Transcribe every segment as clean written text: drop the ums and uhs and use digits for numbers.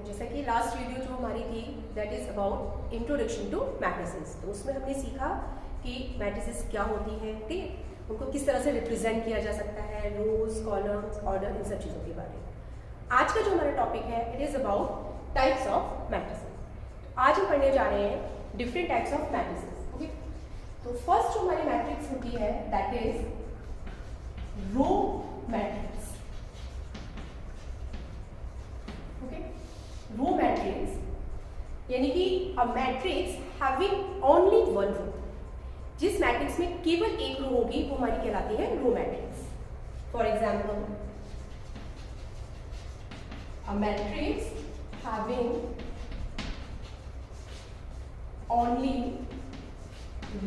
जैसा कि last video जो हमारी थी that is about introduction to matrices. तो उसमें हमने सीखा कि मैट्रिसेस क्या होती हैं, ठीक है, उनको किस तरह से रिप्रेजेंट किया जा सकता है, रोज, कॉलम्स, ऑर्डर, इन सब चीज़ों के बारे में। आज का जो हमारा टॉपिक है it is about types of matrices. आज हम पढ़ने जा रहे हैं different types of matrices. Okay, तो फर्स्ट जो हमारी मैट्रिक्स होती है that is row matrix. Okay, row matrix यानी कि a matrix having only one row. जिस मैट्रिक्स में केवल एक रो होगी वो हमारी कहलाती है row matrix. For example, a matrix having only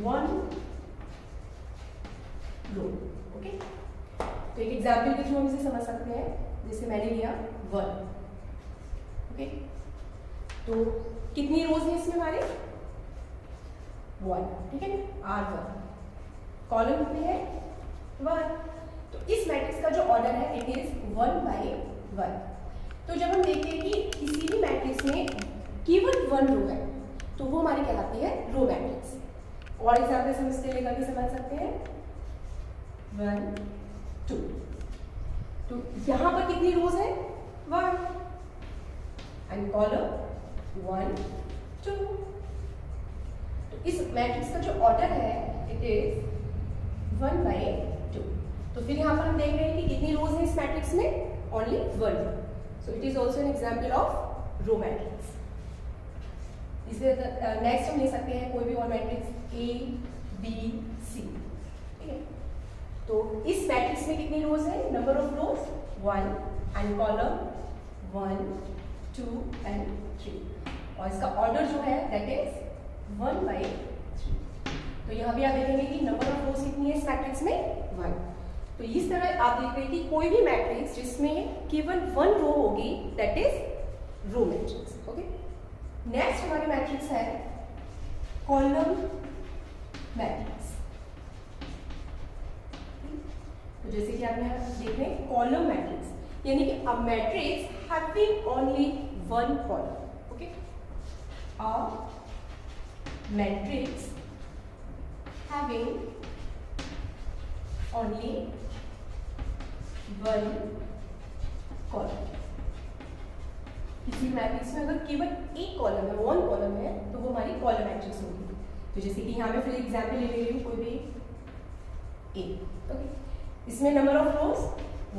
one row. Okay, तो एक एग्जाम्पल के थ्रू हम इसे समझ सकते हैं। जैसे मैंने लिया 1। ओके, तो कितनी रोज है इसमें हमारे 1, ठीक है, R1। कॉलम कितने हैं 1। तो इस मैट्रिक्स का जो ऑर्डर है इट इज 1 by 1। तो जब हम देखते हैं कि किसी भी मैट्रिक्स में केवल 1 रो है तो वो हमारी कहलाती है रो मैट्रिक्स। और एग्जाम्पल्स हम इसके लेकर के समझ सकते हैं 1 2। तो यहां पर कितनी रोज है 1 एंड कॉलम 1 2। तो इस मैट्रिक्स का जो ऑर्डर है इट इज 1 by 2। तो फिर यहाँ पर हम देख रहे हैं कि कितनी रोज है इस मैट्रिक्स में, only 1। So it is also an example of row matrix. इसे नेक्स्ट हम ले सकते हैं कोई भी और मैट्रिक्स A B C, ठीक है। तो इस मैट्रिक्स में कितनी रोज है, number of rows 1 and column 1 2 and 3। और इसका ऑर्डर जो है दैट इज 1 by 3। तो यहाँ भी आप देखेंगे कि नंबर ऑफ रोज कितनी है इस मैट्रिक्स में 1। तो इस तरह आप देख रहे हैं कि कोई भी मैट्रिक्स जिसमें केवल 1 रो होगी that is row matrix. Okay, next हमारी मैट्रिक्स है कॉलम मैट्रिक्स। तो जैसे कि आप यहाँ देख रहे हैं कॉलम मैट्रिक्स यानी कि a matrix having only one column. Okay, a matrix having only one column। किसी मैट्रिक्स में अगर केवल एक कॉलम है, वन कॉलम है, तो वो हमारी कॉलम मैट्रिक्स होगी। तो जैसे कि यहाँ पे फिर एग्जाम्पल ले रही हूँ कोई भी A। ओके, इसमें number of rows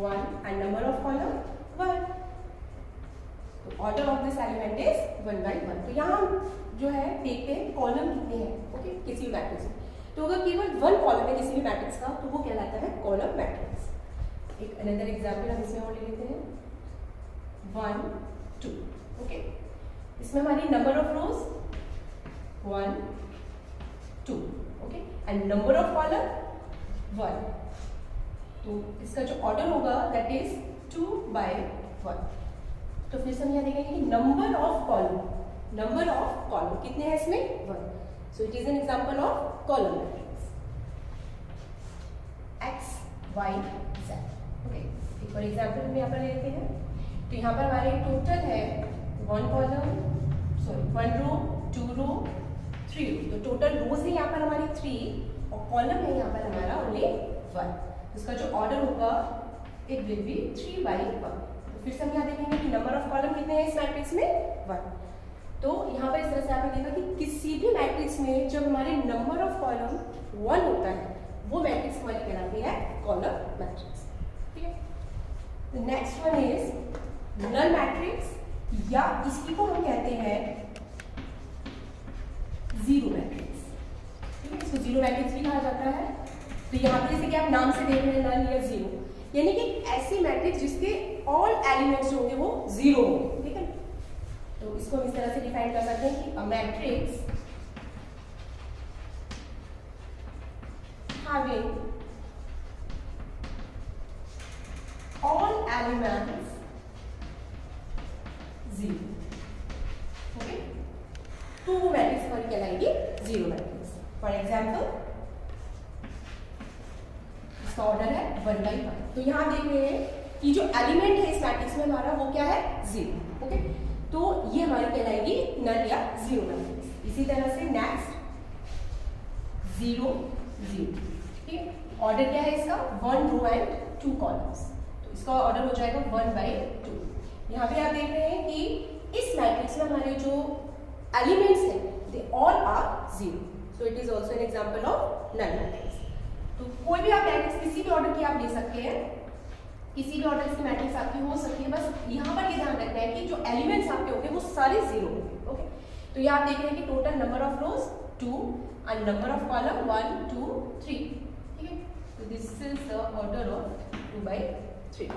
1 and number of column 1। तो order of this element is 1 by 1। तो यहाँ जो है देखते हैं कॉलम कितने हैं। ओके, किसी भी मैट्रिक्स में तो अगर केवल 1 कॉलम है किसी भी मैट्रिक्स का तो वो कहलाता है कॉलम मैट्रिक्स। एक अनदर एग्जांपल हम इसमें और ले लेते हैं 1 2। ओके, इसमें हमारी number of rows 1 2। Okay, and number of column 1। तो इसका जो ऑर्डर होगा दैट इज 2 by 1। तो फिर से हम यहाँ देखेंगे कि नंबर ऑफ कॉलम कितने हैं इसमें 1। So it is an example of column matrix X Y Z। Okay, एक और एग्जांपल हम यहाँ पर ले लेते हैं। तो यहाँ पर हमारे टोटल है 1 रो 2 रो 3 रो। तो टोटल रोज है यहाँ पर हमारी 3 और कॉलम है यहाँ पर हमारा ओनली 1। इसका जो ऑर्डर होगा इट विल बी 3 by 1। तो फिर से हम यहाँ देखेंगे कि नंबर ऑफ कॉलम कितने हैं इस मैट्रिक्स में 1। तो यहाँ पर इस तरह से आपने देखा कि किसी भी मैट्रिक्स में जब हमारे नंबर ऑफ कॉलम 1 होता है वो मैट्रिक्स हमारी कहलाती है कॉलम मैट्रिक्स, ठीक है। Next one is null matrix या इसी को हम कहते हैं जीरो मैट्रिक्स, ठीक है। इसको जीरो मैट्रिक्स भी कहा जाता है। तो यहाँ पे जैसे कि आप नाम से देख रहे हैं नल या जीरो, यानी कि ऐसी मैट्रिक्स जिसके ऑल एलिमेंट्स होंगे वो जीरो होंगे, ठीक है। तो इसको हम इस तरह से डिफाइन कर सकते हैं कि a matrix having all elements zero. Okay, तो वो मैट्रिक्स हमारी कहलाएगी जीरो मैट्रिक्स। फॉर एग्जाम्पल इसका ऑर्डर है 1 by 1। तो यहां देख रहे हैं कि जो एलिमेंट है इस मैट्रिक्स में हमारा वो क्या है जीरो। ओके, तो ये हमारी कहलाएगी नल या जीरो मैट्रिक्स। इसी तरह से नेक्स्ट 0 0, ठीक है। ऑर्डर क्या है इसका? 1 रो एंड 2 कॉलम्स, तो इसका ऑर्डर हो जाएगा 1/2। यहाँ पे आप देख रहे हैं कि इस मैट्रिक्स में हमारे जो एलिमेंट्स हैं they all are 0, so it is also an example of null matrix. तो कोई भी आप मैट्रिक्स किसी भी ऑर्डर की आप ले सकते हैं, किसी भी ऑर्डर की मैट्रिक्स आपकी हो सकती है, बस यहाँ पर ये ध्यान रखना है कि जो एलिमेंट्स आपके होंगे वो सारे 0 होंगे। ओके, तो ये आप देख रहे हैं कि total number of rows 2 and number of column 1 2 3, ठीक है। तो this is the order of 2/3।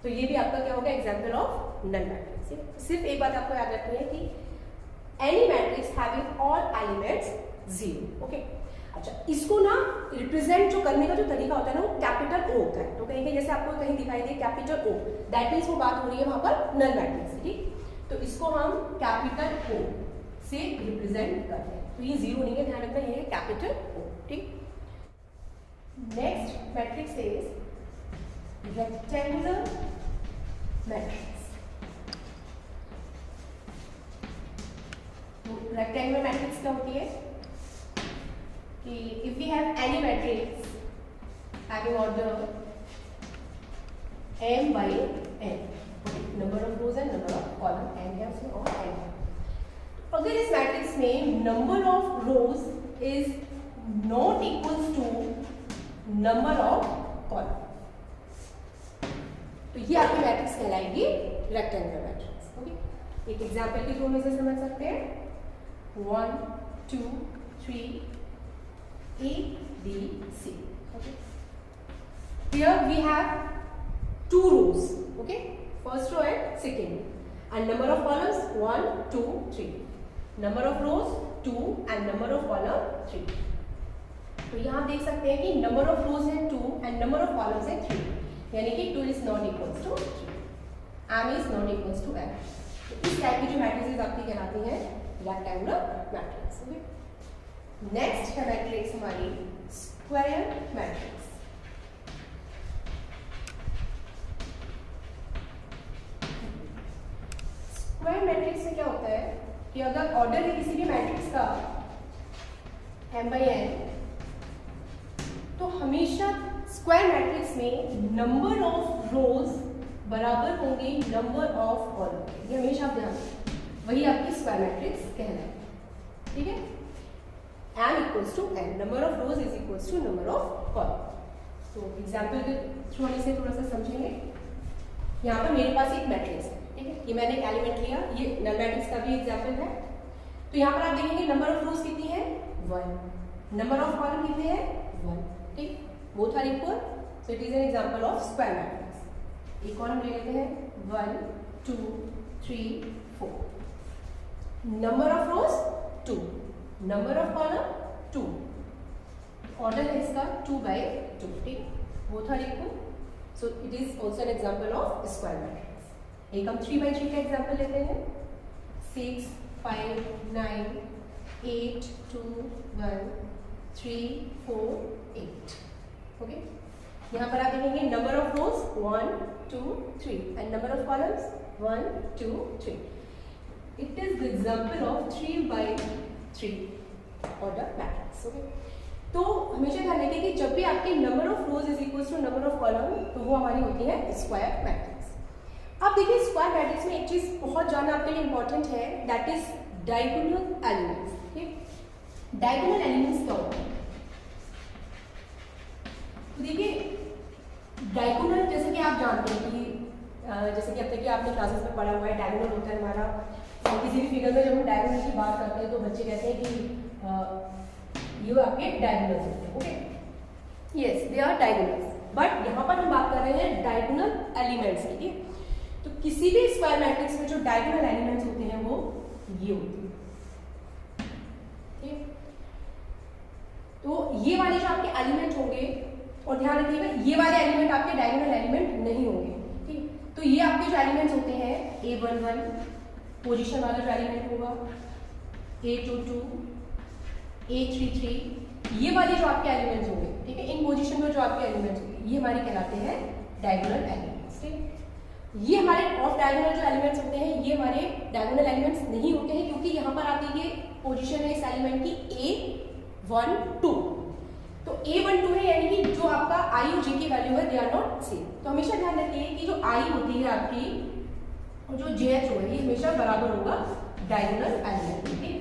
तो ये भी आपका क्या होगा? Example of null matrix. सिर्फ एक बात आपको याद रखनी है कि any matrix having all elements 0। Okay, अच्छा, इसको ना रिप्रेजेंट जो करने का जो तरीका होता है ना वो कैपिटल O होता है। तो कहीं जैसे आपको कहीं दिखाई दे कैपिटल O, दैट मीन्स वो बात हो रही है वहां पर नल मैट्रिक्स, ठीक। तो इसको हम कैपिटल O से रिप्रेजेंट करते हैं। तो ये 0 नहीं है, ध्यान रखना, ये है कैपिटल O, ठीक। Next matrix is rectangular matrix. तो रेक्टेंगुलर मैट्रिक्स क्या होती है कि if we have any matrix having order m by n, number of rows and number of column n है उसमें और n है, अगर इस मैट्रिक्स में number of rows is not equals to number of column, तो ये आपकी मैट्रिक्स कहलाएगी रेक्टेंगुलर मैट्रिक्स। ओके, एक एग्जांपल के थ्रू में से समझ सकते हैं। 1 2 3 A, B, C. Okay. Here we have 2 rows. Okay, first row and second row, and number of columns 1 2 3. Number of rows 2 and number of column 3. तो यहाँ देख सकते हैं कि number of rows है 2 and number of columns है 3, यानी कि 2 is not equals to 3, m is not equals to n। तो इस टाइप की जो मैट्रिक्स आपकी कहलाती है रेक्टेंगुलर मैट्रिक्स। ओके, नेक्स्ट है मैट्रिक्स हमारी स्क्वायर मैट्रिक्स। स्क्वायर मैट्रिक्स में क्या होता है कि अगर ऑर्डर है किसी भी मैट्रिक्स का m/n, तो हमेशा स्क्वायर मैट्रिक्स में नंबर ऑफ रोज बराबर होंगे नंबर ऑफ कॉलम। ये हमेशा आप ध्यान रखें, वही आपकी स्क्वायर मैट्रिक्स कहलाएगी, ठीक है। m equals to n, number of rows is equals to number of column। तो एग्जाम्पल के थ्रू हम इसे थोड़ा सा समझेंगे। यहाँ पर मेरे पास एक मैट्रिक्स है, ठीक है, ये मैंने एक एलिमेंट लिया, ये नल मैट्रिक्स का भी एग्जाम्पल है। तो यहाँ पर आप देखेंगे नंबर ऑफ रोज कितनी है 1, नंबर ऑफ कॉलम कितने हैं 1, ठीक, both are equal, so it is an example of square matrix. एक कॉलम ले लेते हैं 1 2 3 4, number of rows 2, number of column 2, order है इसका 2/2, ठीक, both are equal, so it is also an example of square matrix. एक हम 3/3 का एग्जाम्पल लेते हैं, 6 5 9 8 2 1 3 4 8। ओके, यहाँ पर आप देखेंगे number of rows 1 2 3 and number of columns 1 2 3। It is the example of 3/3 order matrix. Okay, तो हमेशा ध्यान रखिए कि जब भी आपके number of rows is equal to number of column, तो वो हमारी होती है स्क्वायर मैट्रिक्स। अब देखिए स्क्वायर मैट्रिक्स में एक चीज बहुत जानना आपके लिए इंपॉर्टेंट है, दैट इज डायगोनल एलिमेंट्स। ठीक, डायगोनल एलिमेंट्स क्या होता है? तो देखिए डायगोनल जैसे कि आप जानते हैं कि जैसे कि अब तक कि आपने क्लासेस में पढ़ा हुआ है, डायगोनल होता है हमारा, और किसी भी फिगर में जब हम डायगोनल की बात करते हैं तो बच्चे कहते हैं कि ये आपके डायगोनल्स होते हैं। Okay, yes they are diagonals, but यहाँ पर हम बात कर रहे हैं डायगोनल एलिमेंट्स की। तो किसी भी स्क्वायर मैट्रिक्स में जो डायगोनल एलिमेंट्स होते हैं वो ये होते हैं। ठीक, तो ये वाले जो आपके एलिमेंट होंगे, और ध्यान रखिएगा ये वाले एलिमेंट आपके डायगोनल एलिमेंट नहीं होंगे। ठीक, तो ये आपके जो एलिमेंट्स होते हैं A11 पोजीशन वाला जो एलिमेंट होगा, A22 A33, ये वाले जो आपके एलिमेंट्स होंगे, ठीक है, इन पोजीशन में जो आपके एलिमेंट्स होंगे ये हमारे कहलाते हैं डायगोनल एलिमेंट्स। ठीक, ये हमारे ऑफ डायगोनल जो एलिमेंट्स होते हैं ये ये हमारे डायगोनल एलिमेंट्स नहीं होते हैं, क्योंकि यहाँ पर आपकी ये पोजीशन है इस एलिमेंट की A12। तो A12 है, यानी कि जो आपका I और J की वैल्यू है दे आर नॉट सेम। तो हमेशा ध्यान रखिए कि जो I होती है आपकी और जो JH हो ये हमेशा बराबर होगा डायगोनल एलिमेंट के।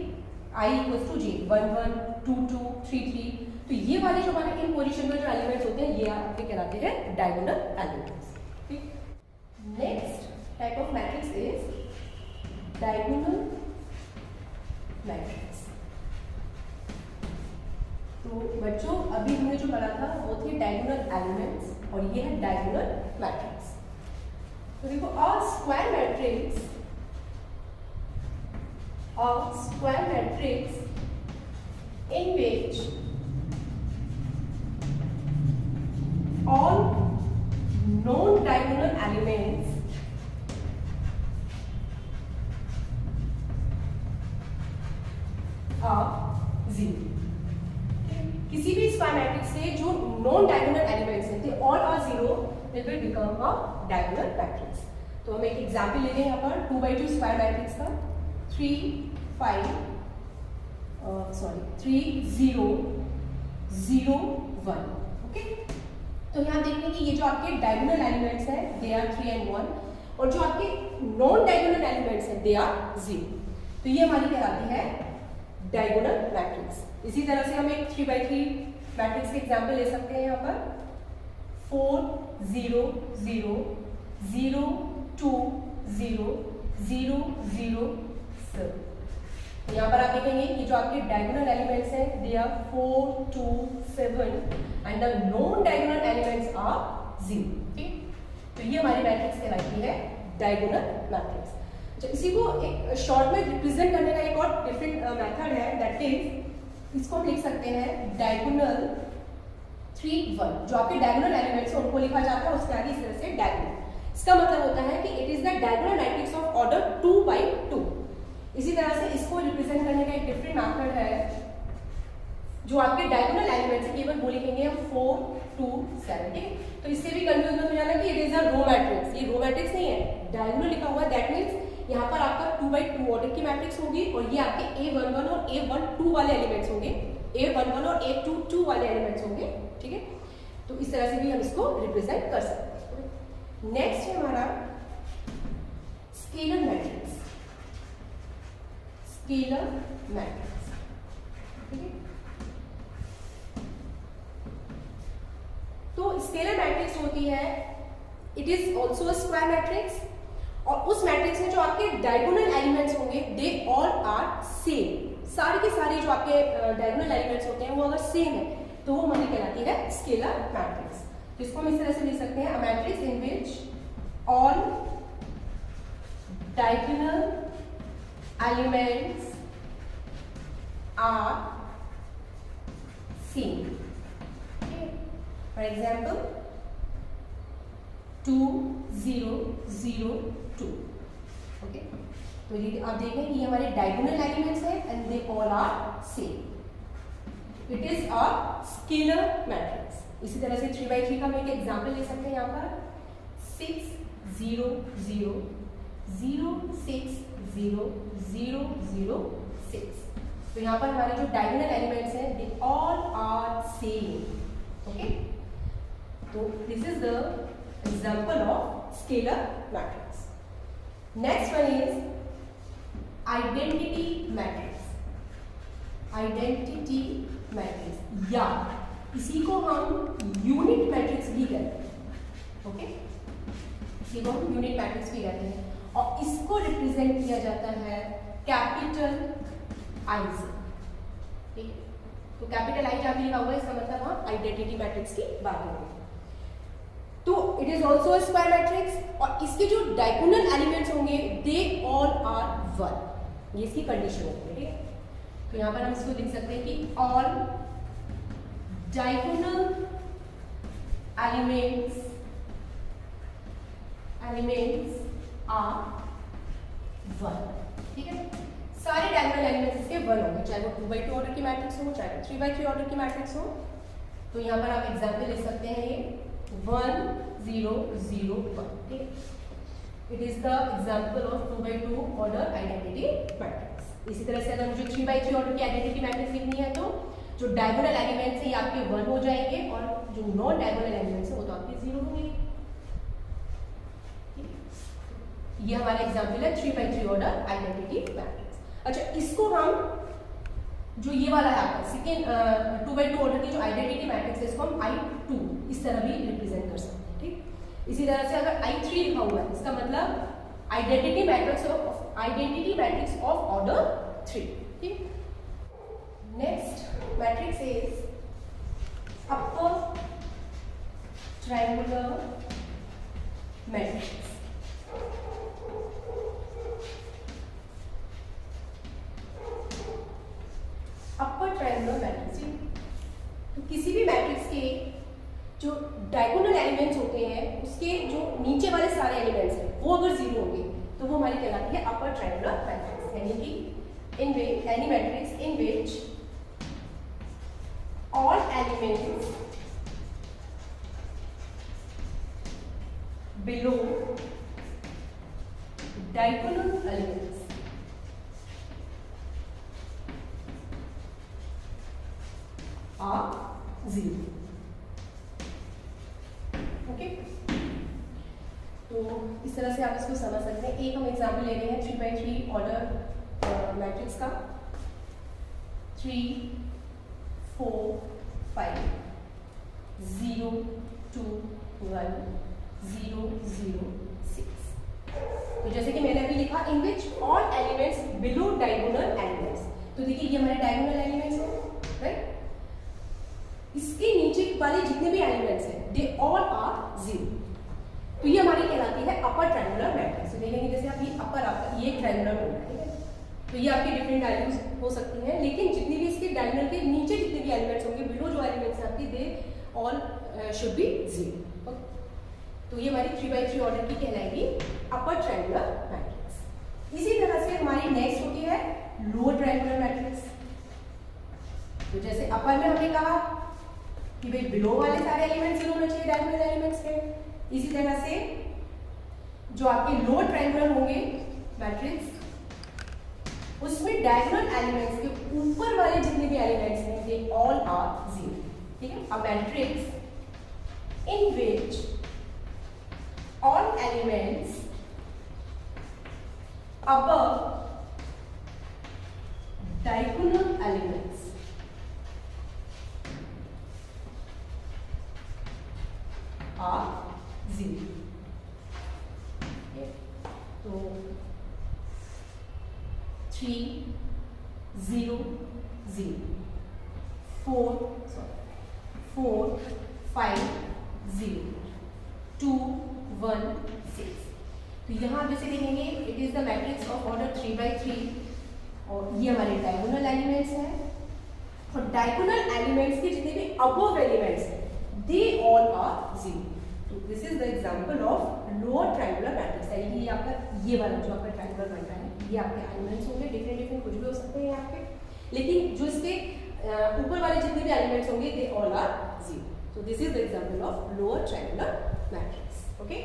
I equals to J, 1 1 2 2 3 3। तो ये वाले जो हमारे इन पोजीशन में जो एलिमेंट्स होते हैं ये आपके कहलाते हैं डायगोनल एलिमेंट्स। ठीक, next type of matrix is diagonal matrix. तो बच्चों अभी हमने जो पढ़ा था वो थे डायगोनल एलिमेंट्स और ये है डायगोनल मैट्रिक्स। तो देखो a square matrix in which all non-diagonal elements are zero। किसी भी स्क्वायर मैट्रिक्स के जो नॉन डायगोनल एलिमेंट्स हैं they all are zero, it will become a diagonal matrix. तो हम एक एग्जांपल ले लें यहाँ पर 2x2 स्क्वायर मैट्रिक्स का 3 0 0 1। ओके, तो यहाँ देखते हैं कि ये जो आपके डायगोनल एलिमेंट्स हैं दे आर 3 and 1 और जो आपके नॉन डायगोनल एलिमेंट्स हैं दे आर 0। तो ये हमारी कहलाती है डायगोनल मैट्रिक्स। इसी तरह से हम एक 3x3 मैट्रिक्स के एग्जांपल ले सकते हैं यहाँ पर 4 0 0 0 2 0 0 0 7। यहाँ पर आप देखेंगे कि जो आपके डायगोनल एलिमेंट्स हैं they are 4 2 7 and the non diagonal elements are 0। ठीक, तो ये हमारी मैट्रिक्स कहलाती है डायगोनल मैट्रिक्स। अच्छा, इसी को एक शॉर्ट में रिप्रेजेंट करने का एक और डिफरेंट मेथड है, दैट इज इसको हम लिख सकते हैं डायगोनल 3 1। जो आपके डायगोनल एलिमेंट्स हैं उनको लिखा जाता है उसके आगे इस तरह से डायगोनल। इसका मतलब होता है कि it is the diagonal matrix of order 2x2। इसी तरह से इसको रिप्रेजेंट करने का एक डिफरेंट मेथड है, जो आपके डायगोनल एलिमेंट्स है केवल वो लिखेंगे हम 4 2 7। ठीक, तो इससे भी कंफ्यूज मत हो जाना कि it is a row matrix. ये रो मैट्रिक्स नहीं है, डायगोनल लिखा हुआ है, दैट मींस यहाँ पर आपका 2x2 ऑर्डर की मैट्रिक्स होगी और ये आपके A11 और A12 वाले एलिमेंट्स होंगे, A11 और A22 वाले एलिमेंट्स होंगे। ठीक है, तो इस तरह से भी हम इसको रिप्रेजेंट कर सकते हैं। नेक्स्ट है हमारा स्केलर मैट्रिक्स। स्केलर मैट्रिक्स, ठीक है। तो स्केलर मैट्रिक्स होती है, it is also a square matrix और उस मैट्रिक्स में जो आपके डायगोनल एलिमेंट्स होंगे दे ऑल आर सेम। सारे के सारे जो आपके डायगोनल एलिमेंट्स होते हैं वो अगर सेम है तो वो हमारी कहलाती है स्केलर मैट्रिक्स। जिसको हम इस तरह से लिख सकते हैं, a matrix in which all diagonal elements are same. For example 2 0 0 2। Okay, तो ये आप देखें कि ये हमारे डायगोनल एलिमेंट्स हैं and they all are same. It is a scalar matrix. इसी तरह से 3x3 का हम एक एग्जाम्पल ले सकते हैं यहाँ पर 6 0 0 0 6 0 0 0 6। तो यहाँ पर हमारे जो डायगोनल एलिमेंट्स हैं they all are same. Okay, तो this is the example of scalar matrix. Next one is identity matrix. Identity matrix या इसी को हम यूनिट मैट्रिक्स भी कहते हैं। ओके, इसी को हम यूनिट मैट्रिक्स भी कहते हैं और इसको रिप्रेजेंट किया जाता है कैपिटल आई से। ठीक है, तो कैपिटल आई जहाँ पे लिखा हुआ है इसका मतलब हम आइडेंटिटी मैट्रिक्स की बात करेंगे। तो it is also a square matrix और इसके जो डायगोनल एलिमेंट्स होंगे दे ऑल आर 1। ये इसकी कंडीशन होगी। ठीक है, तो यहां पर हम इसको लिख सकते हैं कि ऑल डायगोनल एलिमेंट्स आर 1। ठीक है, सारे डायगोनल एलिमेंट्स इसके 1 होंगे, चाहे वो 2x2 ऑर्डर की मैट्रिक्स हो चाहे 3x3 ऑर्डर की मैट्रिक्स हो। तो यहां पर आप एग्जांपल ले सकते हैं ये 1 0 0 1। ठीक है, it is the example of 2x2 order identity matrix. इसी तरह से अगर मुझे 3x3 ऑर्डर की आइडेंटिटी मैट्रिक्स लिखनी है तो जो डायगोनल एलिमेंट्स है ये आपके 1 हो जाएंगे और जो नॉन डायगोनल एलिमेंट्स है वो तो आपके 0 होंगे। ये हमारा एग्जाम्पल है 3x3 ऑर्डर आइडेंटिटी मैट्रिक्स। अच्छा, इसको हम जो ये वाला है आपका सेकेंड 2x2 ऑर्डर की जो आइडेंटिटी मैट्रिक्स है इसको हम I2 इस तरह भी रिप्रेजेंट कर सकते हैं। ठीक, इसी तरह से अगर I3 लिखा हुआ है इसका मतलब आइडेंटिटी मैट्रिक्स ऑफ ऑर्डर 3। ठीक, next matrix is upper triangular matrix. Upper triangular matrix, तो किसी भी मैट्रिक्स के जो डायगोनल एलिमेंट्स होते हैं उसके जो नीचे वाले सारे एलिमेंट्स हैं वो अगर 0 होंगे तो वो हमारी कहलाती है अपर ट्रायंगुलर मैट्रिक्स। यानी कि in which any matrix in which all elements below diagonal elements are 0। Okay, तो इस तरह से आप इसको समझ सकते हैं। एक हम एग्जाम्पल ले रहे हैं 3x3 ऑर्डर मैट्रिक्स का 3 4 5 0 2 1 0 0 6। तो जैसे कि मैंने अभी लिखा in which all elements below diagonal elements, तो देखिए ये हमारे डायगोनल एलिमेंट्स हैं, राइट। इसके नीचे वाले जितने भी एलिमेंट्स हैं दे ऑल आर 0, तो ये हमारी कहलाती है अपर ट्रायंगुलर मैट्रिक्स। तो देखेंगे जैसे आप ये अपर आपका ये ट्रायंगुलर होगा, ठीक है, तो ये आपकी डिफरेंट वैल्यूज हो सकती हैं, लेकिन जितनी भी इसके डायगोनल के नीचे जितने भी एलिमेंट्स होंगे बिलो जो एलिमेंट्स हैं आपकी दे ऑल शुड बी 0। तो ये हमारी 3x3 ऑर्डर की कहलाएगी अपर ट्रायंगुलर मैट्रिक्स। इसी तरह से हमारी नेक्स्ट होती है लोअर ट्रायंगुलर मैट्रिक्स। तो जैसे अपर में हमने कहा कि भाई बिलो वाले सारे एलिमेंट्स 0 होने चाहिए डायगोनल एलिमेंट्स के, इसी तरह से जो आपके लोअर ट्रायंगुलर होंगे मैट्रिक्स उसमें डायगोनल एलिमेंट्स के ऊपर वाले जितने भी एलिमेंट्स हैं दे ऑल आर 0। ठीक है, अ matrix in which all elements above diagonal elements are 0। तो 3 0 0 4 5 0 2 1 6। तो यहाँ जैसे देखेंगे it is the matrix of order 3x3 और ये हमारे डायगोनल एलिमेंट्स हैं और डायगोनल एलिमेंट्स के जितने भी अबव एलिमेंट्स हैं दे ऑल आर 0। तो this is the example of lower triangular matrix, यानी कि आपका ये वाला जो आपका ट्रायंगुलर बन रहा है ये आपके एलिमेंट्स होंगे, डिफरेंट कुछ भी हो सकते हैं यहाँ पे, लेकिन जो इसके ऊपर वाले जितने भी एलिमेंट्स होंगे they all are 0। So this is the example of lower triangular matrix. Okay.